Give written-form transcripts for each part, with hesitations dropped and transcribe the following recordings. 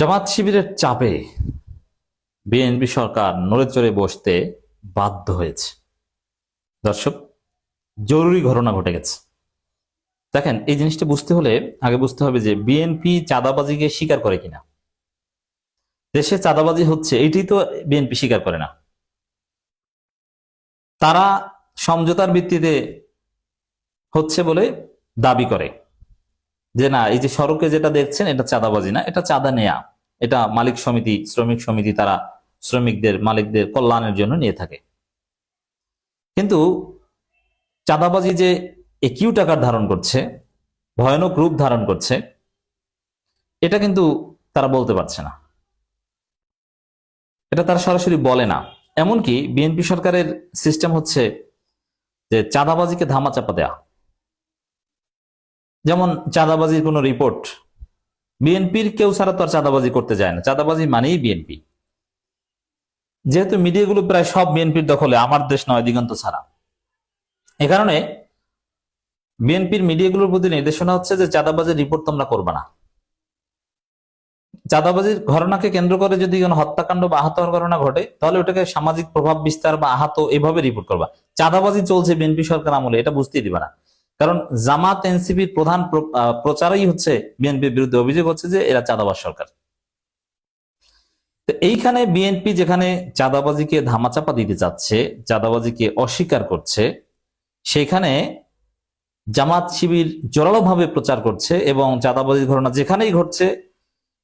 জামাত শিবিরের চাপে বিএনপি সরকার নড়ে চড়ে বসতে বাধ্য হয়েছে। দর্শক, জরুরি ঘটনা ঘটে গেছে। দেখেন, এই জিনিসটা বুঝতে হলে আগে বুঝতে হবে যে বিএনপি চাঁদাবাজিকে স্বীকার করে কিনা। দেশে চাঁদাবাজি হচ্ছে এটি তো বিএনপি স্বীকার করে না। তারা সমঝোতার ভিত্তিতে হচ্ছে বলে দাবি করে যে না, এই যে সড়কে যেটা দেখছেন এটা চাঁদাবাজি না, এটা চাঁদা নেয়া, এটা মালিক সমিতি, শ্রমিক সমিতি তারা শ্রমিকদের মালিকদের কল্যাণের জন্য নিয়ে থাকে। কিন্তু চাঁদাবাজি যে একিউট আকার ধারণ করছে, ভয়ানক রূপ ধারণ করছে, এটা কিন্তু তারা বলতে পারছে না, এটা তারা সরাসরি বলে না। এমনকি বিএনপি সরকারের সিস্টেম হচ্ছে যে চাঁদাবাজিকে ধামাচাপা দেয়া। যেমন চাঁদাবাজির কোনো রিপোর্ট বিএনপির কেউ ছাড়া তো আর চাঁদাবাজি করতে যায় না, চাঁদাবাজি মানেই বিএনপি। যেহেতু মিডিয়াগুলো প্রায় সব বিএনপির দখলে, আমার দেশ নয় দিগন্ত ছাড়া, এ কারণে বিএনপির মিডিয়াগুলোর প্রতি নির্দেশনা হচ্ছে যে চাঁদাবাজির রিপোর্ট তোমরা করবে না। চাঁদাবাজির ঘটনাকে কেন্দ্র করে যদি কোনো হত্যাকাণ্ড বা আহত হওয়ার ঘটনা ঘটে, তাহলে ওটাকে সামাজিক প্রভাব বিস্তার বা আহত এভাবে রিপোর্ট করবা। চাঁদাবাজি চলছে বিএনপি সরকার আমলে, এটা বুঝতেই দিবা না। কারণ জামাত এনসিপির প্রধান প্রচারই হচ্ছে বিএনপির বিরুদ্ধে, অভিযোগ হচ্ছে যে এরা চাঁদাবাজ সরকার। তো এইখানে বিএনপি যেখানে চাঁদাবাজিকে ধামাচাপা দিতে চাচ্ছে, চাঁদাবাজিকে অস্বীকার করছে, সেখানে জামাত শিবির জোরালোভাবে প্রচার করছে এবং চাঁদাবাজির ঘটনা যেখানেই ঘটছে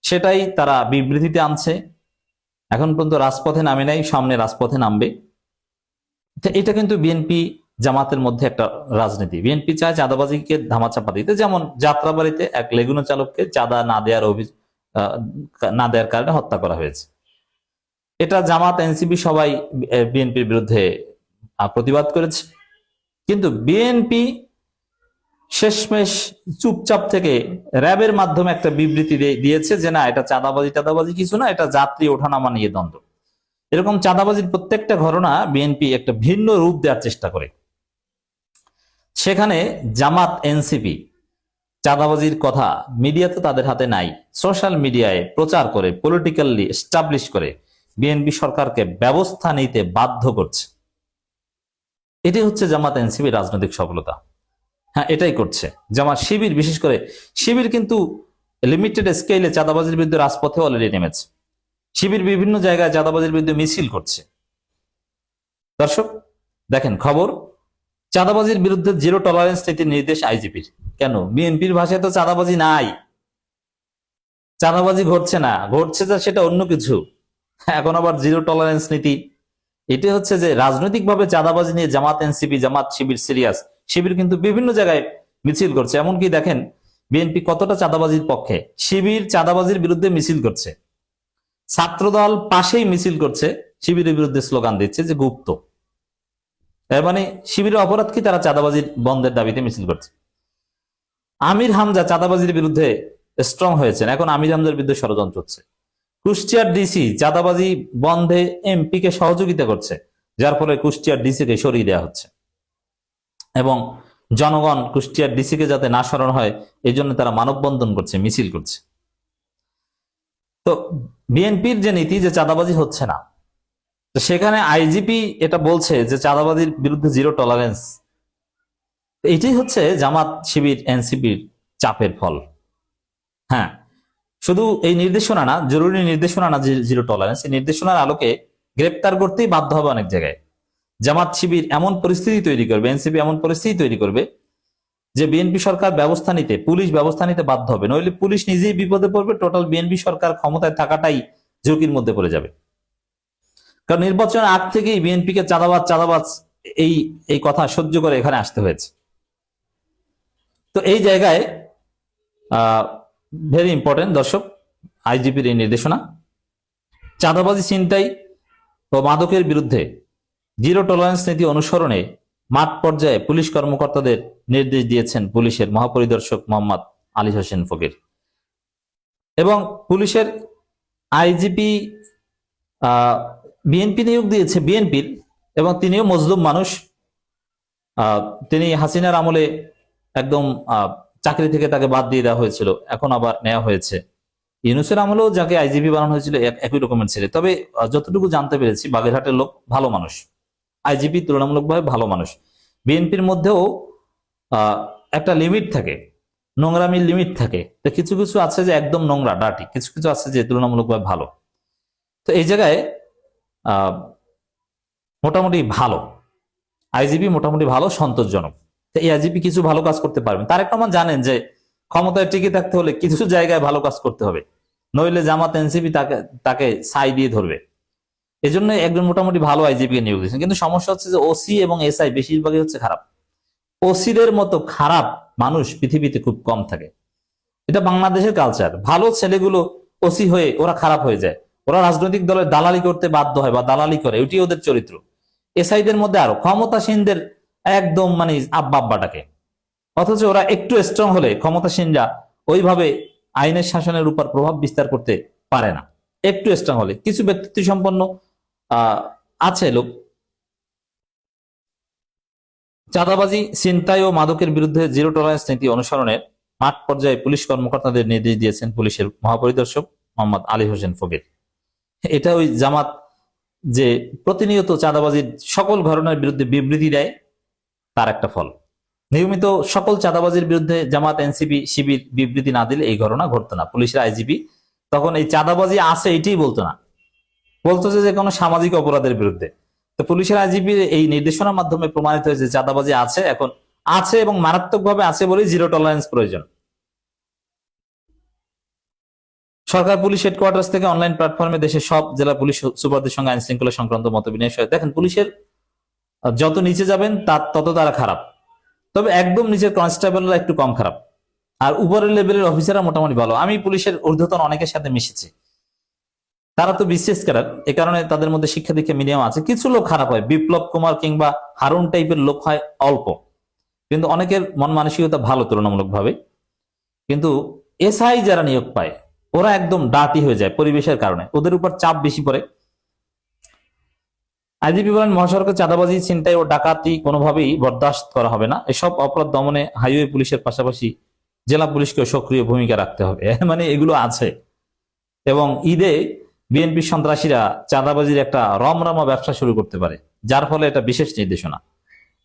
সেটাই তারা বিবৃতিতে আনছে। এখন পর্যন্ত রাজপথে নামে নাই, সামনে রাজপথে নামবে। এটা কিন্তু বিএনপি জামাতের মধ্যে একটা রাজনীতি। বিএনপি চায় চাঁদাবাজিকে ধামাচাপা দিতে, যেমন যাত্রাবাড়িতে এক লেগুনা চালককে চাঁদা না দেওয়ার কারণে হত্যা করা হয়েছে। এটা জামাত এনসিপি সবাই বিএনপির বিরুদ্ধে প্রতিবাদ করেছে। কিন্তু বিএনপি শেষমেশ চুপচাপ থেকে র্যাবের মাধ্যমে একটা বিবৃতি দিয়েছে যে না, এটা চাঁদাবাজি কিছু না, এটা যাত্রী ওঠানামা নিয়ে দ্বন্দ্ব। এরকম চাঁদাবাজির প্রত্যেকটা ঘটনা বিএনপি একটা ভিন্ন রূপ দেওয়ার চেষ্টা করে। সেখানে জামাত এনসিপি চাঁদাবাজির কথা মিডিয়াতে তাদের হাতে নাই, সোশ্যাল মিডিয়ায় প্রচার করে পলিটিক্যালি এস্টাবলিশ করে বিএনপি সরকারকে ব্যবস্থা নিতে বাধ্য করছে। এটি হচ্ছে জামাত এনসিপির রাজনৈতিক সফলতা। হ্যাঁ, এটাই করছে জামাত শিবির। বিশেষ করে শিবির কিন্তু লিমিটেড স্কেলে চাঁদাবাজির বিরুদ্ধে রাজপথে অলরেডি নেমেছে। শিবির বিভিন্ন জায়গায় চাঁদাবাজির বিরুদ্ধে মিছিল করছে। দর্শক দেখেন খবর, চাঁদাবাজির বিরুদ্ধে জিরো টলারেন্স নীতির নির্দেশ আইজিপির। কেন? বিএনপির ভাষায় তো চাঁদাবাজি নাই, চাঁদাবাজি ঘটছে না, ঘটছে যা সেটা অন্য কিছু। এখন আবার জিরো টলারেন্স নীতি। এটি হচ্ছে যে রাজনৈতিকভাবে চাঁদাবাজি নিয়ে জামাত এনসিপি, জামাত শিবির সিরিয়াস। শিবির কিন্তু বিভিন্ন জায়গায় মিছিল করছে। এমনকি দেখেন বিএনপি কতটা চাঁদাবাজির পক্ষে, শিবির চাঁদাবাজির বিরুদ্ধে মিছিল করছে, ছাত্রদল পাশেই মিছিল করছে, শিবিরের বিরুদ্ধে স্লোগান দিচ্ছে যে গুপ্ত। এর মানে শিবিরের অপরাধ কি? তারা চাঁদাবাজির বন্ধের দাবিতে মিছিল করছে। আমির হামজা চাঁদাবাজির বিরুদ্ধে স্ট্রং হয়েছেন, এখন আমির হামজার বিরুদ্ধে ষড়যন্ত্র হচ্ছে। কুষ্টিয়ার ডিসি চাঁদাবাজি বন্ধে এমপি কে সহযোগিতা করছে, যার ফলে কুষ্টিয়ার ডিসি কে সরিয়ে দেওয়া হচ্ছে এবং জনগণ কুষ্টিয়ার ডিসি কে যাতে না সরানো হয় এই জন্য তারা মানববন্ধন করছে, মিছিল করছে। তো বিএনপির যে নীতি যে চাঁদাবাজি হচ্ছে না, তো সেখানে আইজিপি এটা বলছে যে চাঁদাবাজির বিরুদ্ধে জিরো টলারেন্স। এটাই হচ্ছে জামাত শিবির এনসিপির চাপের ফল। হ্যাঁ, শুধু এই নির্দেশনা না, জরুরি নির্দেশনা না জিরো টলারেন্স, এই নির্দেশনার আলোকে গ্রেপ্তার করতেই বাধ্য হবে অনেক জায়গায়। জামাত শিবির এমন পরিস্থিতি তৈরি করবে, এনসিপি এমন পরিস্থিতি তৈরি করবে যে বিএনপি সরকার ব্যবস্থা নিতে, পুলিশ ব্যবস্থা নিতে বাধ্য হবে, নইলে পুলিশ নিজেই বিপদে পড়বে, টোটাল বিএনপি সরকার ক্ষমতায় থাকাটাই ঝুঁকির মধ্যে পড়ে যাবে। কারণ নির্বাচনের আগ থেকেই বিএনপিকে চাঁদাবাজ এই কথা সহ্য করে এখানে আসতে হয়েছে। তো এই জায়গায় ভেরি ইম্পর্টেন্ট দর্শক, আইজিপির এই নির্দেশনা। চাঁদাবাজি, ছিনতাই ও মাদকের বিরুদ্ধে জিরো টলারেন্স নীতি অনুসরণে মাঠ পর্যায়ে পুলিশ কর্মকর্তাদের নির্দেশ দিয়েছেন পুলিশের মহাপরিদর্শক মোহাম্মদ আলী হোসেন ফকির। এবং পুলিশের আইজিপি বিএনপি নিয়োগ দিয়েছে, বিএনপির, এবং তিনিও মজলুম মানুষ। তিনি হাসিনার আমলে একদম চাকরি থেকে তাকে বাদ দিয়ে দেওয়া হয়েছিল, এখন আবার নেওয়া হয়েছে। ইউনূসের আমলেও যাকে আইজিপি বানানো হয়েছিল একই রকমের ছেলে। তবে যতটুকু জানতে পেরেছি বাগেরহাটের লোক ভালো মানুষ, আইজিপি তুলনামূলকভাবে ভালো মানুষ। বিএনপির মধ্যেও একটা লিমিট থাকে, নোংরামির লিমিট থাকে। তো কিছু কিছু আছে যে একদম নোংরা ডাটি, কিছু কিছু আছে যে তুলনামূলকভাবে ভালো। তো এই জায়গায় আহ মোটামুটি ভালো, আইজিপি মোটামুটি ভালো, সন্তোষজনক। তো এই আইজিপি কিছু ভালো কাজ করতে পারবেন। তারেক রহমান জানেন যে ক্ষমতায় টিকে থাকতে হলে কিছু জায়গায় ভালো কাজ করতে হবে, নইলে জামাত এনসিপি তাকে তাকে ছাই দিয়ে ধরবে। এই জন্য একজন মোটামুটি ভালো আইজিপি কে নিয়োগ দিয়েছেন। কিন্তু সমস্যা হচ্ছে যে ওসি এবং এসআই বেশিরভাগই হচ্ছে খারাপ। ওসিদের মতো খারাপ মানুষ পৃথিবীতে খুব কম থাকে, এটা বাংলাদেশের কালচার। ভালো ছেলেগুলো ওসি হয়ে ওরা খারাপ হয়ে যায়, ওরা রাজনৈতিক দলের দালালি করতে বাধ্য হয় বা দালালি করে, ওইটি ওদের চরিত্র। এসআইদের মধ্যে আরো ক্ষমতাসীনদের একদম মানে আব্বা আব্বাটাকে, অথচ ওরা একটু স্ট্রং হলে ক্ষমতাসীনরা ওইভাবে আইনের শাসনের উপর প্রভাব বিস্তার করতে পারে না। একটু স্ট্রং হলে কিছু ব্যক্তিত্ব সম্পন্ন আছে লোক। চাঁদাবাজি, ছিনতাই ও মাদকের বিরুদ্ধে জিরো টলারেন্স নীতি অনুসরণের মাঠ পর্যায়ে পুলিশ কর্মকর্তাদের নির্দেশ দিয়েছেন পুলিশের মহাপরিদর্শক মোহাম্মদ আলী হোসেন ফকির। এটা ওই জামাত যে প্রতিনিয়ত চাঁদাবাজির সকল ঘটনার বিরুদ্ধে বিবৃতি দেয় তার একটা ফল। নিয়মিত সকল চাঁদাবাজির বিরুদ্ধে জামাত এনসিপি শিবির বিবৃতি না দিলে এই ঘটনা ঘটতো না। পুলিশের আইজিপি তখন এই চাঁদাবাজি আছে এটাই বলতো না, বলতো যে কোনো সামাজিক অপরাধের বিরুদ্ধে। তো পুলিশের আইজিপির এই নির্দেশনার মাধ্যমে প্রমাণিত হয়েছে চাঁদাবাজি আছে, এখন আছে এবং মারাত্মকভাবে আছে বলেই জিরো টলারেন্স প্রয়োজন। সরকার পুলিশ হেডকোয়ার্টার্স থেকে অনলাইন প্ল্যাটফর্মে দেশের সব জেলা পুলিশ সুপারদের সঙ্গে আইন শৃঙ্খলা সংক্রান্ত মত বিনিময় হয়। দেখেন পুলিশের যত নিচে যাবেন তত তারা খারাপ, তবে একদম নিচের কনস্টেবলরা একটু কম খারাপ, আর উপরের লেভেলের অফিসাররা মোটামুটি ভালো। আমি পুলিশের ঊর্ধ্বতন অনেকের সাথে মিশেছি, তারা তো বিশেষ ক্যাডার, এ কারণে তাদের মধ্যে শিক্ষা দীক্ষা মিডিয়াম আছে। কিছু লোক খারাপ হয়, বিপ্লব কুমার কিংবা হারুন টাইপের লোক হয় অল্প, কিন্তু অনেকের মন মানসিকতা ভালো তুলনামূলকভাবে। কিন্তু এসআই যারা নিয়োগ পায় ওরা একদম ডাটি হয়ে যায় পরিবেশের কারণে, ওদের উপর চাপ বেশি পড়ে। আইজিপি বলেন, মহাসড়কে চাঁদাবাজি, ছিনতাই ও ডাকাতি কোনোভাবেই বরদাস্ত করা হবে না। এসব অপরাধ দমনে হাইওয়ে পুলিশের পাশাপাশি জেলা পুলিশকে সক্রিয় ভূমিকা রাখতে হবে। মানে এগুলো আছে। এবং ঈদে বিএনপি সন্ত্রাসীরা চাঁদাবাজির একটা রমরমা ব্যবসা শুরু করতে পারে, যার ফলে এটা বিশেষ নির্দেশনা,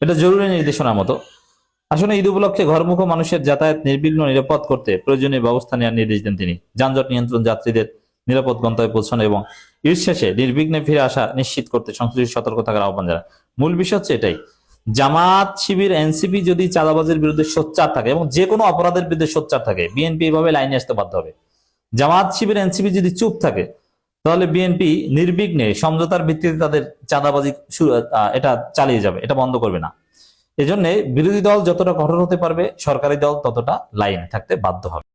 এটা জরুরি নির্দেশনার মতো। আসলে ঈদ উপলক্ষে ঘরমুখ মানুষের যাতায়াত নির্বিঘ্ন নিরাপদ করতে প্রয়োজনীয় ব্যবস্থা নেওয়ার নির্দেশ দেন তিনি। যানজট নিয়ন্ত্রণ, যাত্রীদের নিরাপদ গন্তব্যে পৌঁছানো এবং ঈদ শেষে নির্বিঘ্নে ফিরে আসা নিশ্চিত করতে সংশ্লিষ্ট সতর্ক থাকার আহ্বান জানান। মূল বিষয় হচ্ছে এটাই, জামাত শিবির এনসিপি যদি চাঁদাবাজির বিরুদ্ধে সোচ্চার থাকে এবং যে কোনো অপরাধের বিরুদ্ধে সোচ্চার থাকে, বিএনপি এভাবে লাইনে আসতে বাধ্য হবে। জামাত শিবির এনসিপি যদি চুপ থাকে তাহলে বিএনপি নির্বিঘ্নে সমঝোতার ভিত্তিতে তাদের চাঁদাবাজি এটা চালিয়ে যাবে, এটা বন্ধ করবে না। এজন্য বিরোধী দল যতটা কঠোর হতে পারবে, সরকারি দল ততটা লাইনে থাকতে বাধ্য হবে।